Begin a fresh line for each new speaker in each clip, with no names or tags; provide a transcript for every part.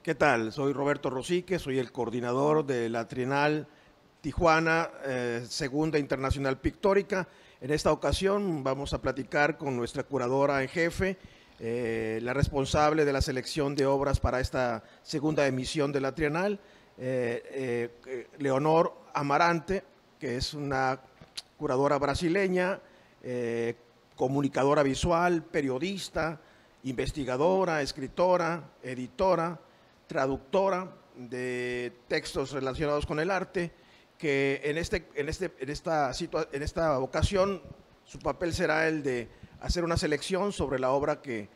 ¿Qué tal? Soy Roberto Rosique, soy el coordinador de la Trienal Tijuana, Segunda Internacional Pictórica. En esta ocasión vamos a platicar con nuestra curadora en jefe, la responsable de la selección de obras para esta segunda emisión de la Trienal, Leonor Amarante, que es una curadora brasileña, comunicadora visual, periodista, investigadora, escritora, editora, traductora de textos relacionados con el arte, que en esta ocasión su papel será el de hacer una selección sobre la obra que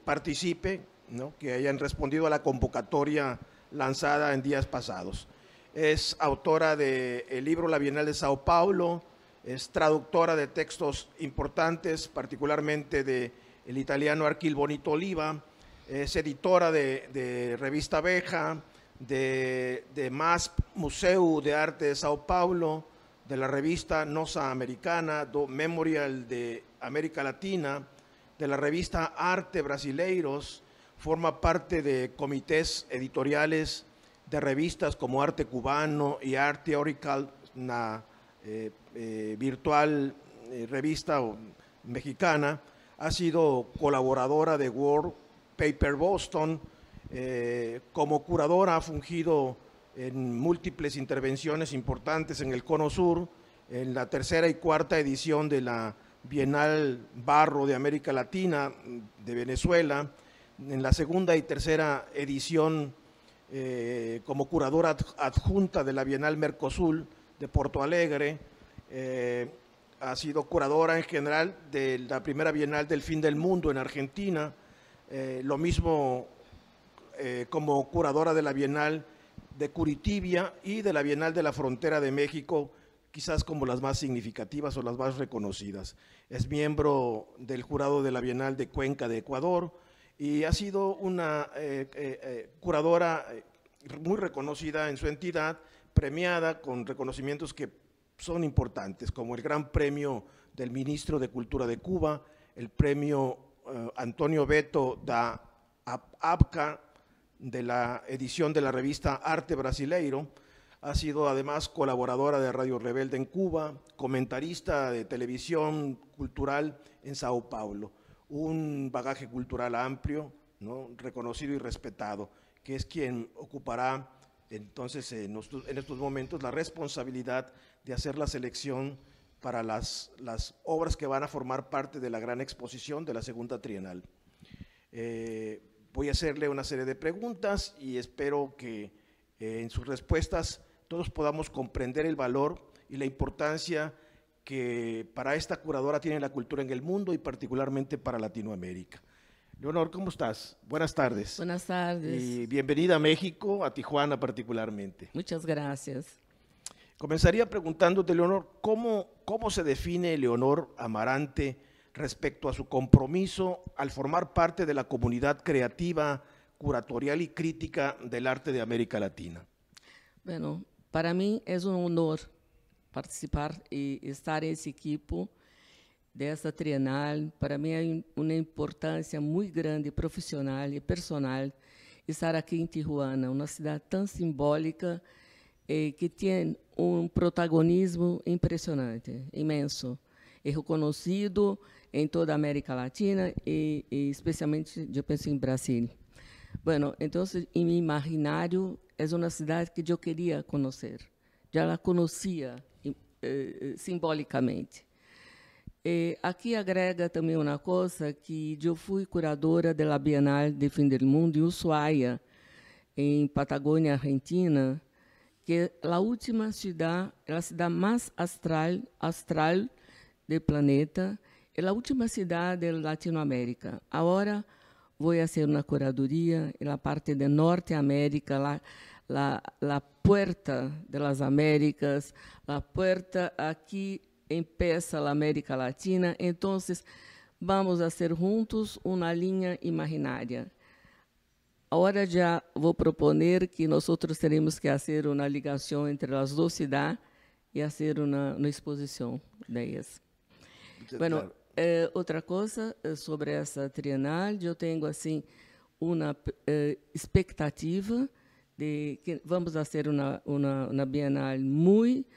participe, ¿no?, que hayan respondido a la convocatoria lanzada en días pasados. Es autora del libro La Bienal de Sao Paulo, es traductora de textos importantes, particularmente de el italiano Achille Bonito Oliva, es editora de Revista Abeja, de MASP, Museu de Arte de Sao Paulo, de la revista Nosa Americana, do Memorial de América Latina, de la revista Arte Brasileiros, forma parte de comités editoriales de revistas como Arte Cubano y Art Theoretical, una virtual revista mexicana. Ha sido colaboradora de World Paper Boston, como curadora ha fungido en múltiples intervenciones importantes en el Cono Sur, en la tercera y cuarta edición de la Bienal Barro de América Latina de Venezuela, en la segunda y tercera edición como curadora adjunta de la Bienal Mercosur de Porto Alegre, ha sido curadora en general de la primera Bienal del Fin del Mundo en Argentina, lo mismo como curadora de la Bienal de Curitiba y de la Bienal de la Frontera de México, quizás como las más significativas o las más reconocidas. Es miembro del jurado de la Bienal de Cuenca de Ecuador y ha sido una curadora muy reconocida en su entidad, premiada con reconocimientos que son importantes, como el Gran Premio del Ministro de Cultura de Cuba, el Premio Antonio Beto da APCA de la edición de la revista Arte Brasileiro. Ha sido además colaboradora de Radio Rebelde en Cuba, comentarista de televisión cultural en Sao Paulo. Un bagaje cultural amplio, ¿no?, reconocido y respetado, que es quien ocupará entonces en estos momentos la responsabilidad de hacer la selección para las obras que van a formar parte de la gran exposición de la segunda trienal. Voy a hacerle una serie de preguntas y espero que en sus respuestas todos podamos comprender el valor y la importancia que para esta curadora tiene la cultura en el mundo y particularmente para Latinoamérica. Leonor, ¿cómo estás? Buenas tardes.
Buenas tardes.
Y bienvenida a México, a Tijuana particularmente.
Muchas gracias.
Comenzaría preguntándote, Leonor, ¿cómo se define Leonor Amarante respecto a su compromiso al formar parte de la comunidad creativa, curatorial y crítica del arte de América Latina?
Bueno, para mí es un honor participar y estar en ese equipo de esta trienal. Para mí hay una importancia muy grande, profesional y personal, estar aquí en Tijuana, una ciudad tan simbólica que tiene un protagonismo impresionante, inmenso. Es reconocido en toda América Latina y especialmente, yo pienso, en Brasil. Bueno, entonces, en mi imaginario, es una ciudad que yo quería conocer. Ya la conocía simbolicamente. Aqui agrega também uma coisa, que eu fui curadora da Bienal de Fim do Mundo em Ushuaia, em Patagônia, Argentina, que é a última cidade, a cidade mais astral do planeta, é a última cidade da Latinoamérica. Agora vou fazer uma curadoria na parte de Norte América, a puerta das Américas, a puerta aqui empieza a América Latina. Então, vamos fazer juntos uma linha imaginária. Agora já vou proponer que nós teremos que fazer uma ligação entre as duas cidades e fazer uma exposição delas. Bueno, outra coisa sobre essa trienal, eu tenho assim uma expectativa de que vamos fazer uma Bienal muito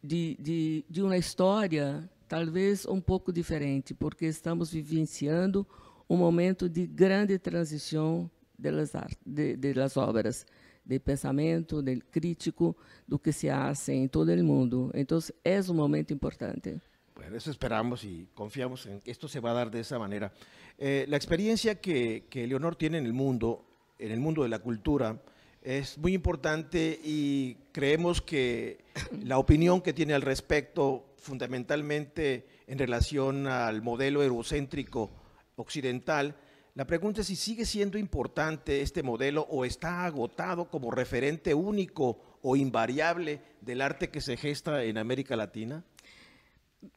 de uma história talvez um pouco diferente, porque estamos vivenciando um momento de grande transição das obras, de pensamento, do crítico, do que se hace em todo o mundo. Então, é um momento importante.
Bueno, eso esperamos y confiamos en que esto se va a dar de esa manera. La experiencia que Leonor tiene en el mundo de la cultura, es muy importante y creemos que la opinión que tiene al respecto, fundamentalmente en relación al modelo eurocéntrico occidental, la pregunta es si sigue siendo importante este modelo o está agotado como referente único o invariable del arte que se gesta en América Latina.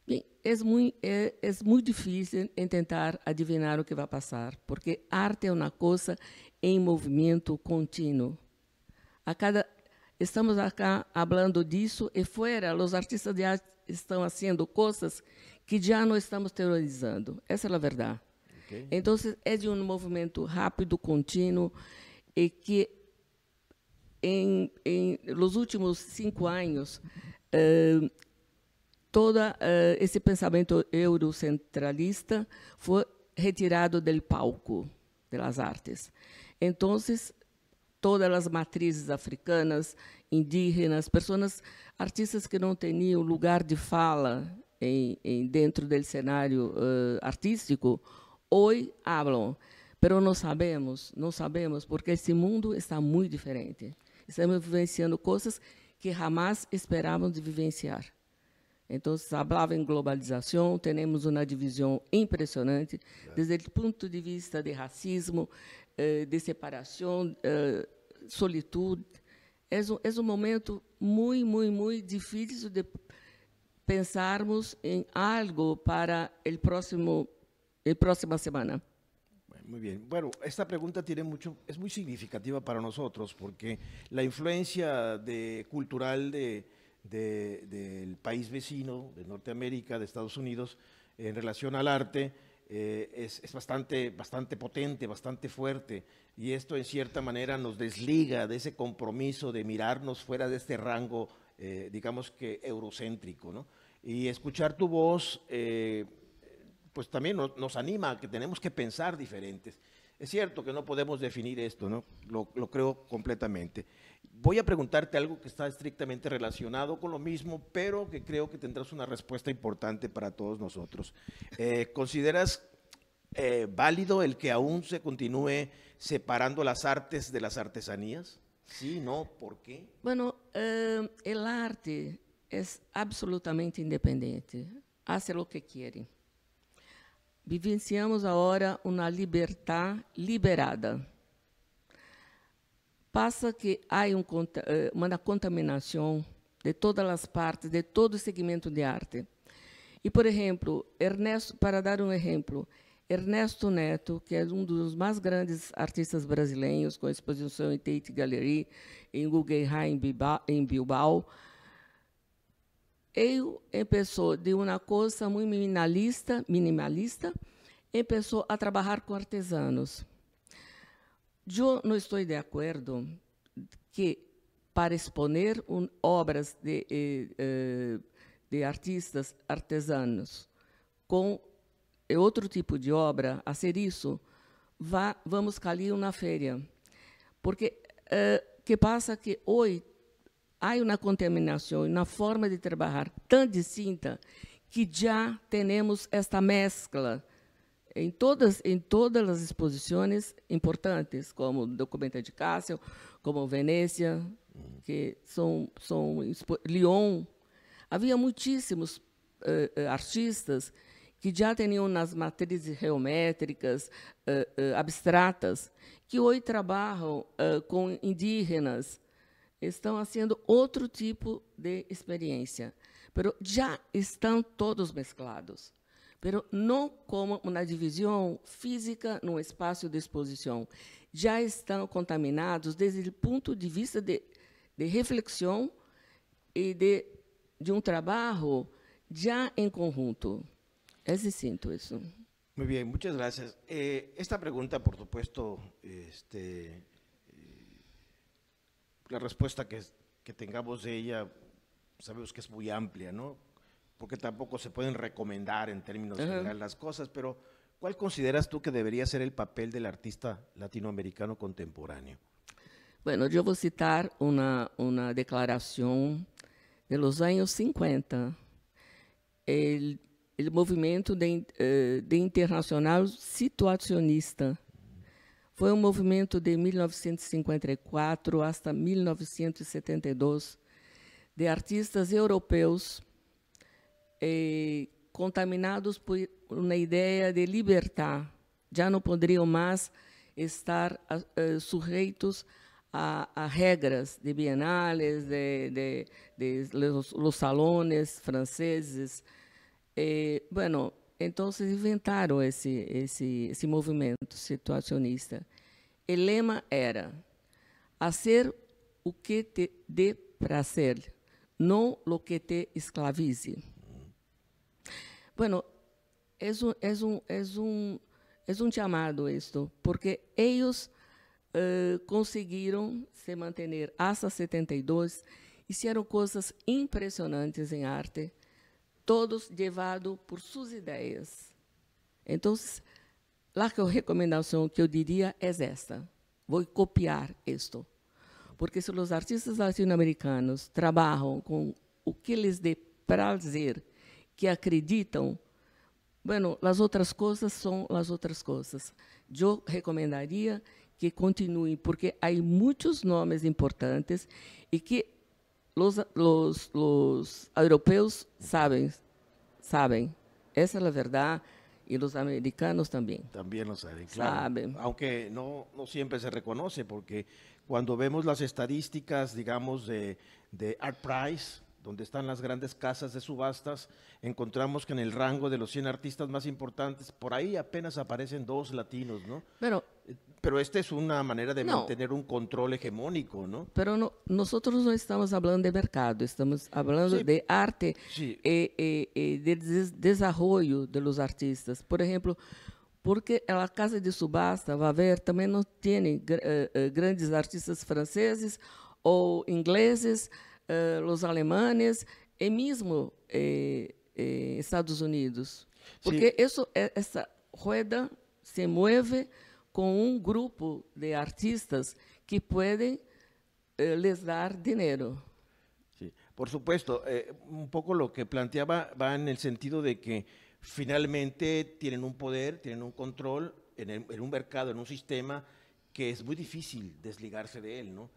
Bem, é muito difícil tentar adivinhar o que vai passar, porque arte é uma coisa em movimento contínuo. Estamos acá falando disso e fora, os artistas de arte estão fazendo coisas que já não estamos teorizando. Essa é a verdade. Okay. Então, é de um movimento rápido, contínuo, e que em nos últimos 5 anos, todo esse pensamento eurocentralista foi retirado do palco das artes. Então, todas as matrizes africanas, indígenas, artistas que não tinham lugar de fala dentro do cenário artístico, hoje falam, mas não sabemos, porque esse mundo está muito diferente. Estamos vivenciando coisas que jamais esperávamos de vivenciar. Então, falava em globalização, temos uma divisão impressionante, desde o ponto de vista de racismo, de separação, solitude. É um momento muito difícil de pensarmos em algo para a próxima semana.
Muy bien. Bueno, esta pregunta es muy significativa para nosotros porque la influencia cultural del país vecino, de Norteamérica, de Estados Unidos, en relación al arte, es bastante potente, bastante fuerte, y esto en cierta manera nos desliga de ese compromiso de mirarnos fuera de este rango, digamos que eurocéntrico, ¿no? Y escuchar tu voz, pues también nos anima a que tenemos que pensar diferentes. Es cierto que no podemos definir esto, ¿no? Lo creo completamente. Voy a preguntarte algo que está estrictamente relacionado con lo mismo, pero que creo que tendrás una respuesta importante para todos nosotros. ¿Consideras válido el que aún se continúe separando las artes de las artesanías? Sí, no, ¿por qué?
Bueno, el arte es absolutamente independiente, hace lo que quiere. Vivenciamos agora uma liberdade liberada. Passa que há uma contaminação de todas as partes, de todo o segmento de arte. E, por exemplo, para dar um exemplo, Ernesto Neto, que é um dos mais grandes artistas brasileiros, com exposição em Tate Gallery, em Guggenheim, em Bilbao, ele começou de uma coisa muito minimalista, começou a trabalhar com artesanos. Eu não estou de acordo que, para exponer obras de artistas artesanos com outro tipo de obra, a ser isso, vamos cair na feira. Porque que passa que hoje há uma contaminação, uma forma de trabalhar tão distinta que já temos esta mescla em todas as exposições importantes, como o Documenta de Cássio, como Venécia, que são Lyon. Havia muitíssimos artistas que já tinham nas matrizes geométricas, abstratas, que hoje trabalham com indígenas, estão fazendo outro tipo de experiência, mas já estão todos mesclados, mas não como uma divisão física num espaço de exposição. Já estão contaminados desde o ponto de vista de reflexão e de um trabalho já em conjunto. É distinto isso.
Muy bien, muchas gracias. Esta pregunta, por supuesto, la respuesta que tengamos de ella, sabemos que es muy amplia, ¿no? Porque tampoco se pueden recomendar en términos generales las cosas, pero ¿cuál consideras tú que debería ser el papel del artista latinoamericano contemporáneo?
Bueno, yo voy a citar una declaración de los años 50. El movimiento de internacional situacionista foi um movimento de 1954 hasta 1972 de artistas europeus contaminados por uma ideia de libertar. Já não poderiam mais estar sujeitos a regras de bienales, de los salones franceses. Bueno, entonces inventaram esse movimento situacionista. O lema era fazer o que te dê prazer, não o que te esclavize. Bueno, es un llamado esto, porque ellos conseguiram se manter hasta 72, hicieron cosas impresionantes en arte, todos llevados por sus ideias. Entonces, la recomendación que eu diria é esta: vou copiar isto, porque se os artistas latino-americanos trabalham com o que lhes dê prazer, que acreditam, bueno, as outras coisas são as outras coisas. Eu recomendaria que continuem, porque há muitos nomes importantes e que os europeus sabem. Essa é a verdade, e os americanos também.
También lo saben, claro.
Saben.
Aunque no siempre se reconoce, porque cuando vemos las estadísticas, digamos, de ArtPrice, donde están las grandes casas de subastas, encontramos que en el rango de los 100 artistas más importantes, por ahí apenas aparecen 2 latinos, ¿no? Pero esta es una manera de mantener un control hegemónico, ¿no?
Pero nosotros no estamos hablando de mercado, estamos hablando de arte y de desarrollo de los artistas. Por ejemplo, porque a casa de subasta, vai ver, também não tem grandes artistas franceses ou ingleses, os alemães, e mesmo Estados Unidos. Porque essa rueda se move com um grupo de artistas que podem les dar dinheiro.
Sí, por supuesto. Un poco lo que planteaba va en el sentido de que finalmente tienen un poder, tienen un control en un mercado, en un sistema que es muy difícil desligarse de él, ¿no?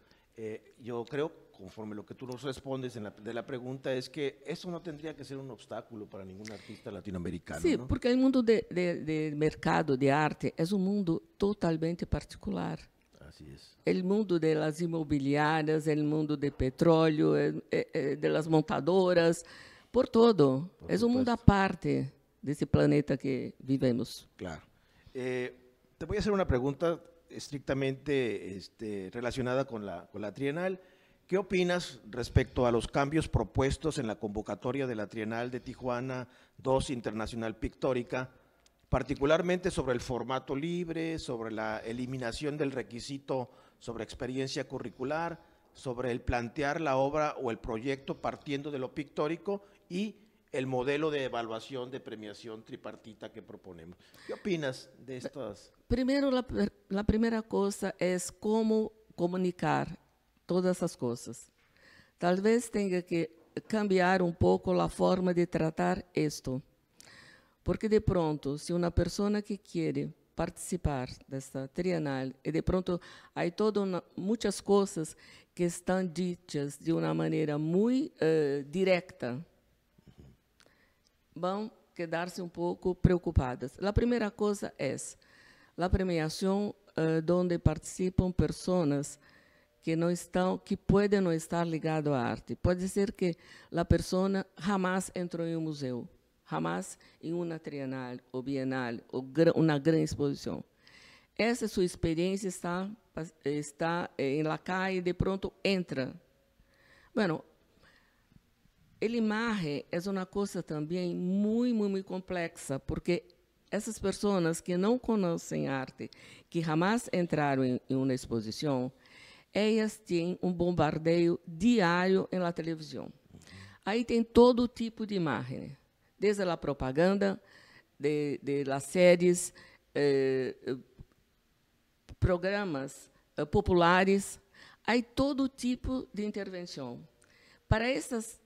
Yo creo, conforme lo que tú nos respondes de la pregunta, es que eso no tendría que ser un obstáculo para ningún artista latinoamericano.
Sí,
¿no?
Porque el mundo de mercado de arte es un mundo totalmente particular.
Así es.
El mundo de las inmobiliarias, el mundo de petróleo, de las montadoras, por todo. Es un mundo aparte de ese planeta que vivimos.
Claro. Te voy a hacer una pregunta estrictamente relacionada con la Trienal. ¿Qué opinas respecto a los cambios propuestos en la convocatoria de la Trienal de Tijuana 2 Internacional Pictórica, particularmente sobre el formato libre, sobre la eliminación del requisito sobre experiencia curricular, sobre el plantear la obra o el proyecto partiendo de lo pictórico y el modelo de evaluación de premiación tripartita que proponemos? ¿Qué opinas de estas?
Primero, la primera cosa es cómo comunicar todas essas coisas. Talvez tenha que cambiar um pouco a forma de tratar isto. Porque, de pronto, se uma pessoa que quer participar desta trienal, e de pronto há muitas coisas que estão ditas de uma maneira muito direta, vão quedar-se um pouco preocupadas. A primeira coisa é a premiação onde participam pessoas que podem não estar ligadas à arte. Pode ser que a pessoa jamais entrou em um museu, jamais em uma trienal ou bienal ou uma grande exposição. Essa sua experiência está em la calle e de pronto entra. Bueno, a imagem é uma coisa também muito complexa, porque essas pessoas que não conhecem arte, que jamais entraram em uma exposição, elas têm um bombardeio diário na televisão. Aí tem todo tipo de imagem, desde a propaganda, de las séries, programas populares, há todo tipo de intervenção. Para essas,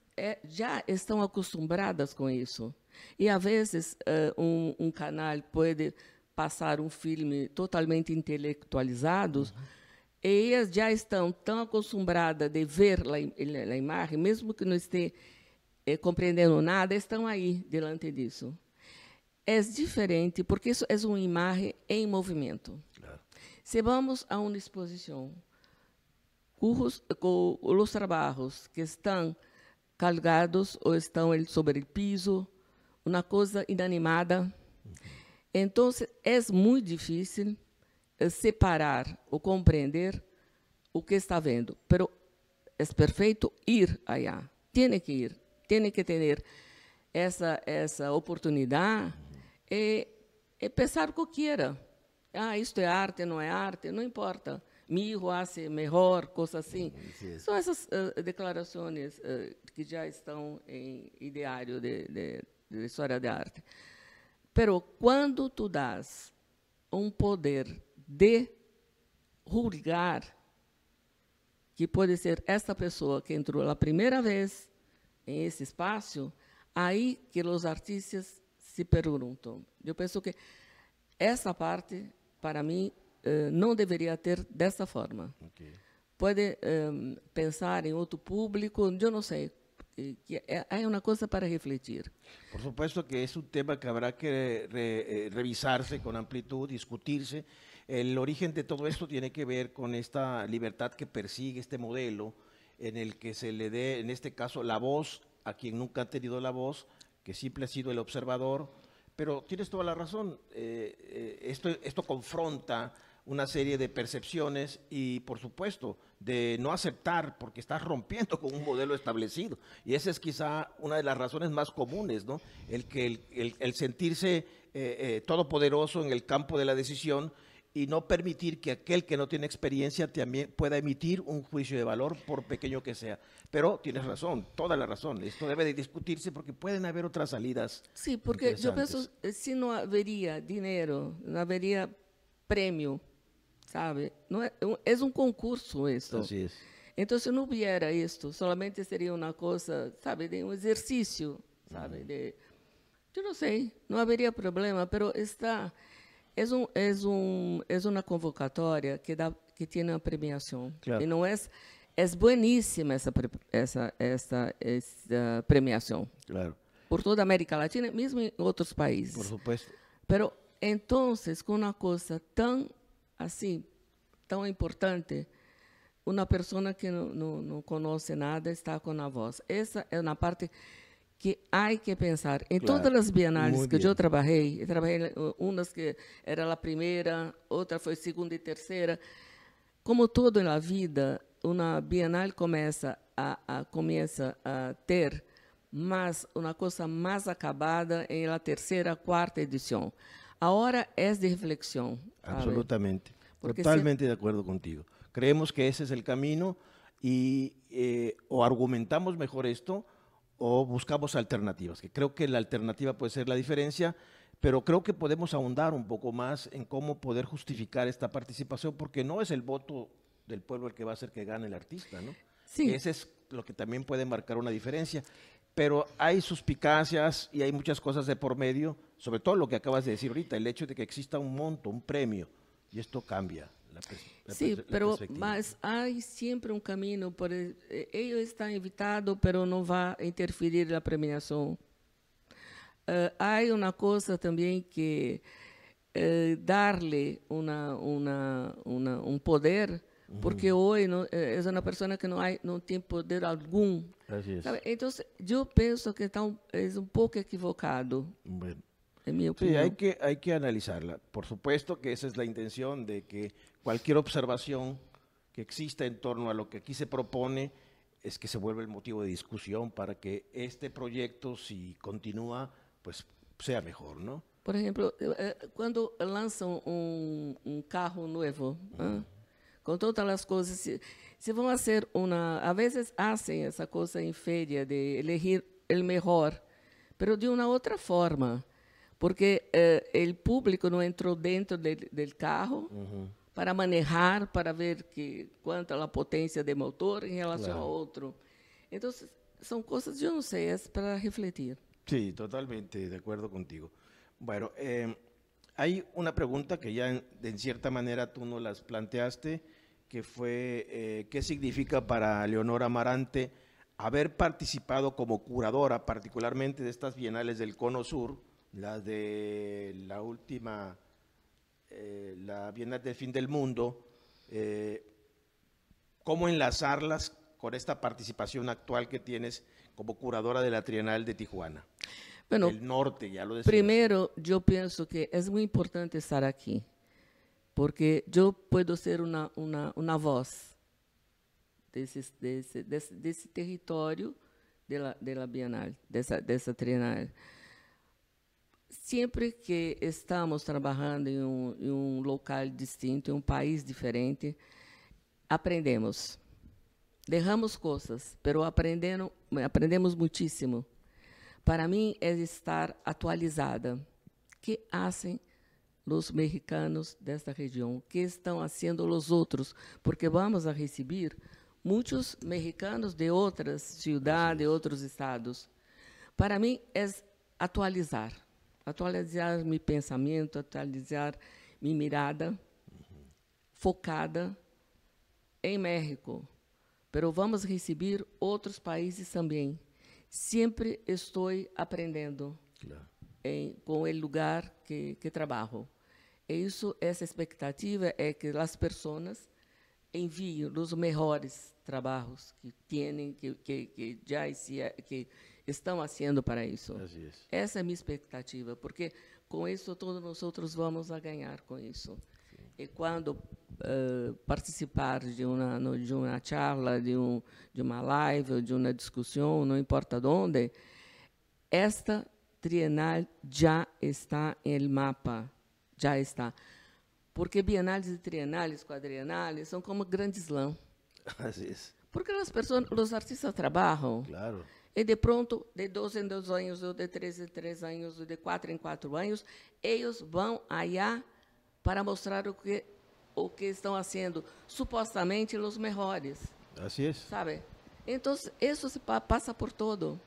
já estão acostumadas com isso. E, às vezes, um canal pode passar um filme totalmente intelectualizado, e elas já estão tão acostumadas de ver a imagem, mesmo que não esteja compreendendo nada, estão aí diante disso. É diferente, porque isso é uma imagem em movimento. Claro. Se vamos a uma exposição com os trabalhos que estão carregados ou estão sobre o piso, uma coisa inanimada, então é muito difícil separar ou compreender o que está vendo. Mas é perfeito ir allá. Tem que ir, tem que ter essa oportunidade e pensar o que queira. Isto é arte, não é arte, não importa. Mi hijo hace melhor, coisa assim. São essas declarações que já estão em diário de história de arte. Pero quando tu das um poder de julgar, que pode ser esta pessoa que entrou a primeira vez em esse espaço, aí que os artistas se perguntam. Eu penso que essa parte, para mim, não deveria ter dessa forma. Okay. Pode pensar em outro público, eu não sei. Que é uma coisa para refletir.
Por supuesto que es un tema que habrá que revisarse con amplitud, discutirse. El origen de todo esto tiene que ver con esta libertad que persigue este modelo, en el que se le dé, en este caso, la voz a quien nunca ha tenido la voz, que siempre ha sido el observador. Pero tienes toda la razón, esto confronta una serie de percepciones y, por supuesto, de no aceptar, porque estás rompiendo con un modelo establecido. Y esa es quizá una de las razones más comunes, ¿no? El sentirse todopoderoso en el campo de la decisión y no permitir que aquel que no tiene experiencia también pueda emitir un juicio de valor, por pequeño que sea. Pero tienes razón, toda la razón. Esto debe de discutirse porque pueden haber otras salidas.
Sí, porque yo pienso, si no habría dinero, no habría premio, sabe? Não é um concurso isso.
Así es.
Então, se não hubiera isto, solamente seria uma coisa, sabe, de um exercício, sabe? Eu não sei, não haveria problema, mas está é uma convocatória que tem uma premiação. Claro. E não é bueníssima essa premiação. Claro. Por toda a América Latina, mesmo em outros países.
Por supuesto.
Pero então, com uma coisa tão assim, tão importante, uma pessoa que não conhece nada está com a voz. Essa é uma parte que há que pensar. Em claro, todas as bienais que eu trabalhei umas que era a primeira, outra foi segunda e terceira. Como tudo na vida, uma bienal começa a ter uma coisa mais acabada em la terceira, quarta edição. A hora é de reflexión.
Absolutamente. Totalmente de acuerdo contigo. Creemos que ese es el camino y o argumentamos mejor esto o buscamos alternativas, que creo que la alternativa puede ser la diferencia, pero creo que podemos ahondar un poco más en cómo poder justificar esta participación, porque no es el voto del pueblo el que va a hacer que gane el artista, ¿no? Sí. Ese es lo que también puede marcar una diferencia. Pero hay suspicacias y hay muchas cosas de por medio, sobre todo lo que acabas de decir ahorita, el hecho de que exista un monto, un premio, y esto cambia la perspectiva.
Mas há sempre um caminho, ele está invitado, pero não vai interferir na premiação. Há uma coisa também que dar-lhe um poder, porque hoje é uma pessoa que não tem poder algum. Então, eu penso que está é pouco equivocado.
Bueno.
En mi opinión.
Sí, hay que analizarla. Por supuesto que esa es la intención de que cualquier observación que exista en torno a lo que aquí se propone es que se vuelva el motivo de discusión para que este proyecto, si continúa, pues sea mejor, ¿no?
Por exemplo, quando lançam um carro novo, com todas as coisas, se vão fazer uma, a vezes fazem essa coisa em feira de elegir o melhor, mas de uma outra forma, porque o público não entrou dentro do carro para manejar, para ver quanto a potência do motor em relação ao outro. Então, são coisas, eu não sei, é para refletir.
Sí, totalmente de acuerdo contigo. Bueno, hay una pregunta que ya en cierta manera tú nos las planteaste, que fue ¿qué significa para Leonora Amarante haber participado como curadora, particularmente de estas bienales del Cono Sur, las de la última, la Bienal del Fin del Mundo, cómo enlazarlas con esta participación actual que tienes como curadora de la Trienal de Tijuana?
Bueno,
el norte, ya lo decías.
Primero, yo pienso que es muy importante estar aquí, porque yo puedo ser una voz desse território de la Bienal, dessa Trienal. Sempre que estamos trabalhando em um local distinto, em um país diferente, aprendemos. Derramos coisas, mas aprendemos muitíssimo. Para mim, é estar atualizada. O que fazem os mexicanos desta região? O que estão fazendo os outros? Porque vamos a receber muitos mexicanos de outras cidades, de outros estados. Para mim, é atualizar. Atualizar meu pensamento, atualizar minha mirada, focada em México. Mas vamos receber outros países também. Sempre estou aprendendo com o lugar que trabalho. E isso, essa expectativa é que as pessoas enviem os melhores trabalhos que têm, que estão fazendo para isso. Essa é a minha expectativa, porque com isso todos nós vamos a ganhar com isso. Sim. E quando participar de uma charla, de uma live, de uma discussão, não importa onde, esta Trienal já está no mapa, já está. Porque bienales e trienales, quadrienales, são como grandes slam.
Assim é.
Porque as pessoas, os artistas trabalham.
Claro.
E, de pronto, de 2 em 2 anos, ou de 3 em 3 anos, ou de 4 em 4 anos, eles vão allá para mostrar o que estão fazendo, supostamente, os melhores.
Assim é.
Sabe? Então, isso se passa por todo.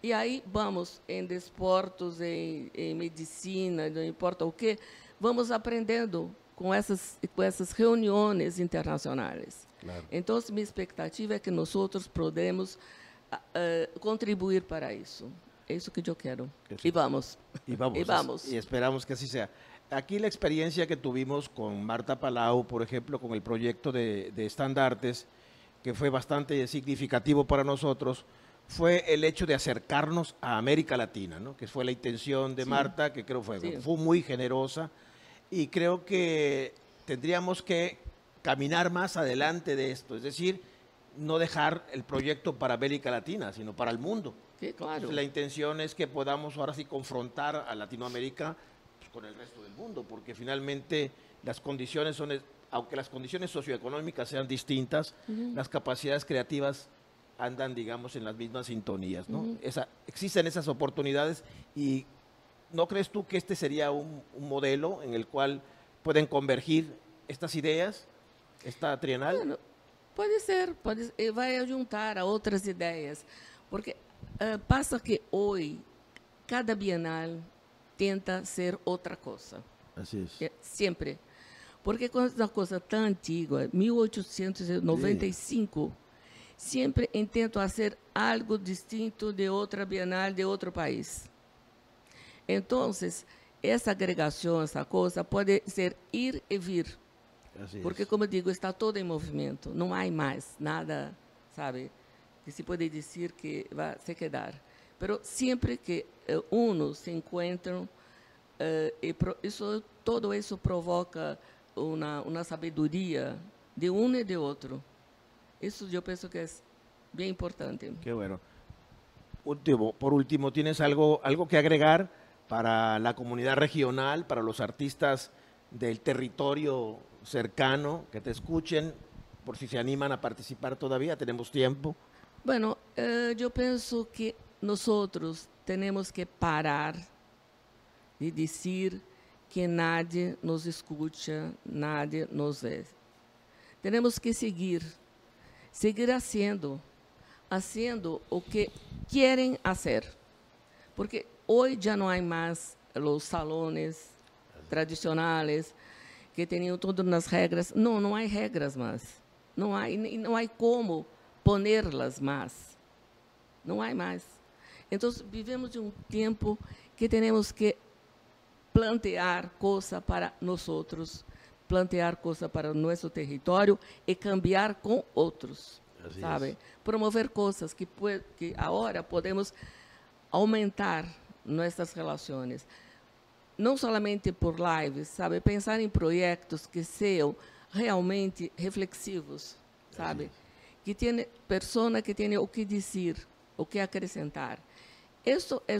E aí, vamos em desportos, em medicina, não importa o quê, vamos aprendendo com essas reuniões internacionais. Claro. Então, minha expectativa é que nós podemos contribuir para isso. É isso que eu quero. Y vamos.
Y vamos.
Y vamos.
Y esperamos que así sea. Aquí la experiencia que tuvimos con Marta Palau, por ejemplo, con el proyecto de estandartes, que fue bastante significativo para nosotros, fue el hecho de acercarnos a América Latina, ¿no? Que fue la intención de Marta, que creo fue muy generosa, y creo que tendríamos que caminar más adelante de esto, es decir, no dejar el proyecto para América Latina, sino para el mundo.
Sí, claro.
Entonces, la intención es que podamos ahora sí confrontar a Latinoamérica pues, con el resto del mundo, porque finalmente las condiciones son, aunque las condiciones socioeconómicas sean distintas, las capacidades creativas andan, digamos, en las mismas sintonías, ¿no? Existen esas oportunidades y ¿no crees tú que este sería un modelo en el cual pueden convergir estas ideas, esta trienal?
Bueno, pode ser, vai juntar a outras ideias, porque passa que hoje cada bienal tenta ser outra coisa.
Assim é.
Sempre. Porque quando é uma coisa tão antiga, 1895, sempre intento fazer algo distinto de outra bienal de outro país. Então, essa agregação, essa coisa, pode ser ir e vir. Porque, como eu digo, está todo em movimento. Não há mais nada, sabe, que se pode dizer que vai se quedar. Mas sempre que unos se encontram, todo isso provoca uma sabedoria de um e de outro. Isso eu penso que é bem importante.
Qué bueno. Por último, ¿tienes algo que agregar para la comunidad regional, para los artistas del territorio cercano que te escuchen, por si se animan a participar todavía, tenemos tiempo.
Bueno, yo pienso que nosotros tenemos que parar de decir que nadie nos escucha, nadie nos ve. Tenemos que seguir haciendo o que quieren hacer. Porque hoy ya no hay más los salones tradicionales que tenían todas las reglas. No, no hay reglas más. No hay cómo ponerlas más. No hay más. Entonces, vivimos de un tiempo que tenemos que plantear cosas para nosotros, plantear cosas para nuestro territorio y cambiar con otros, sabe? Promover cosas que ahora podemos aumentar nuestras relaciones. Não somente por lives, sabe? Pensar em projetos que sejam realmente reflexivos, sabe? Que tenha pessoa que tenha o que dizer, o que acrescentar. Isso é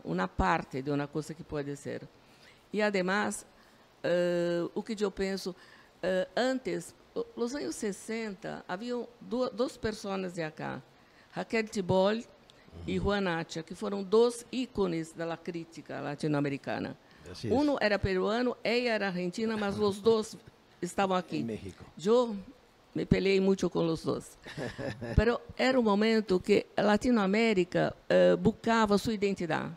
uma parte de uma coisa que pode ser. E, además, o que eu penso, antes, nos anos 60, havia duas pessoas de acá, Raquel Tibol e Juan Acha, que foram dois ícones da crítica latino-americana. Um era peruano, ela era argentina, mas os dois estavam aqui.
Em México.
Eu me peleei muito com os dois. Mas era um momento que a Latinoamérica buscava sua identidade.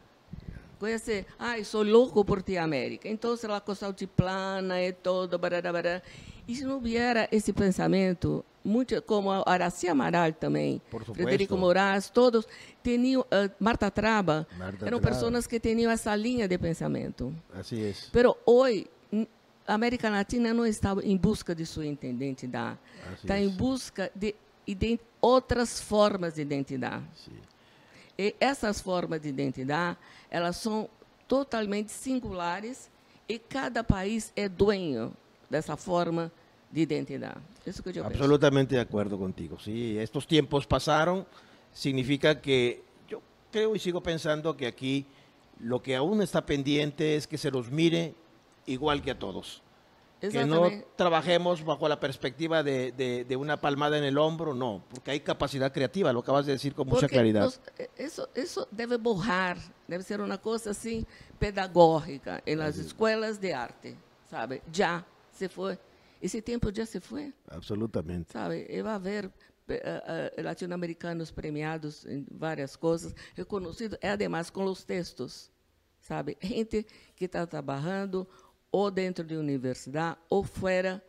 Conhece, sou louco por ti, América. Então, ela coisa altiplana e todo, barará. E se não houvesse esse pensamento, muito, como Aracy Amaral também, Frederico Moraes, todos tinham, Marta Traba, eram pessoas que tinham essa linha de pensamento.
Assim é.
Mas hoje, a América Latina não está em busca de sua identidade, está em busca de outras formas de identidade. Sim. E essas formas de identidade, elas são totalmente singulares e cada país é dueño dessa forma de identidad. Eso que yo
Absolutamente pienso. De acuerdo contigo. Sí, estos tiempos pasaron, significa que yo creo y sigo pensando que aquí lo que aún está pendiente es que se los mire igual que a todos. Que no trabajemos bajo la perspectiva de una palmada en el hombro, no, porque hay capacidad creativa, lo acabas de decir con mucha claridad.
Eso debe borrar, debe ser una cosa así pedagógica en las escuelas de arte, ¿sabe? Ya se fue. Esse tempo já se foi.
Absolutamente.
Sabe, e vai haver latino-americanos premiados em várias coisas, reconhecidos, además com os textos, sabe? Gente que está trabalhando ou dentro de universidade ou fora,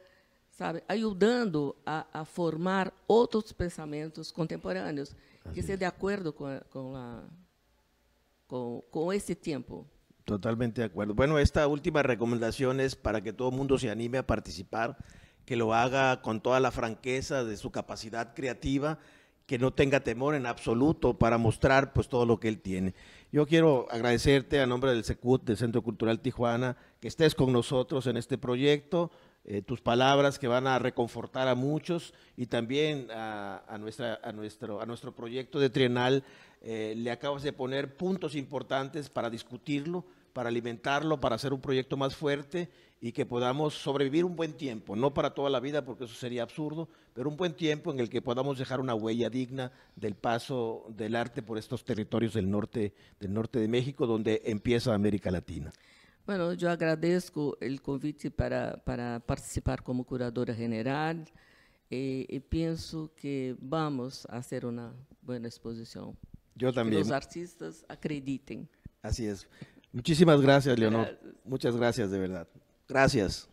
sabe? Ajudando a formar outros pensamentos contemporâneos que estejam de acordo com esse tempo.
Totalmente de acuerdo. Bueno, esta última recomendación es para que todo el mundo se anime a participar, que lo haga con toda la franqueza de su capacidad creativa, que no tenga temor en absoluto para mostrar pues todo lo que él tiene. Yo quiero agradecerte a nombre del CECUT, del Centro Cultural Tijuana, que estés con nosotros en este proyecto, tus palabras que van a reconfortar a muchos y también a nuestro proyecto de trienal. Le acabas de poner puntos importantes para discutirlo, para alimentarlo, para hacer un proyecto más fuerte y que podamos sobrevivir un buen tiempo, no para toda la vida porque eso sería absurdo, pero un buen tiempo en el que podamos dejar una huella digna del paso del arte por estos territorios del norte de México, donde empieza América Latina.
Bueno, yo agradezco el convite para participar como curadora general y pienso que vamos a hacer una buena exposición.
Yo también.
Que los artistas acrediten.
Así es. Muchísimas gracias, Leonor. Muchas gracias, de verdad. Gracias.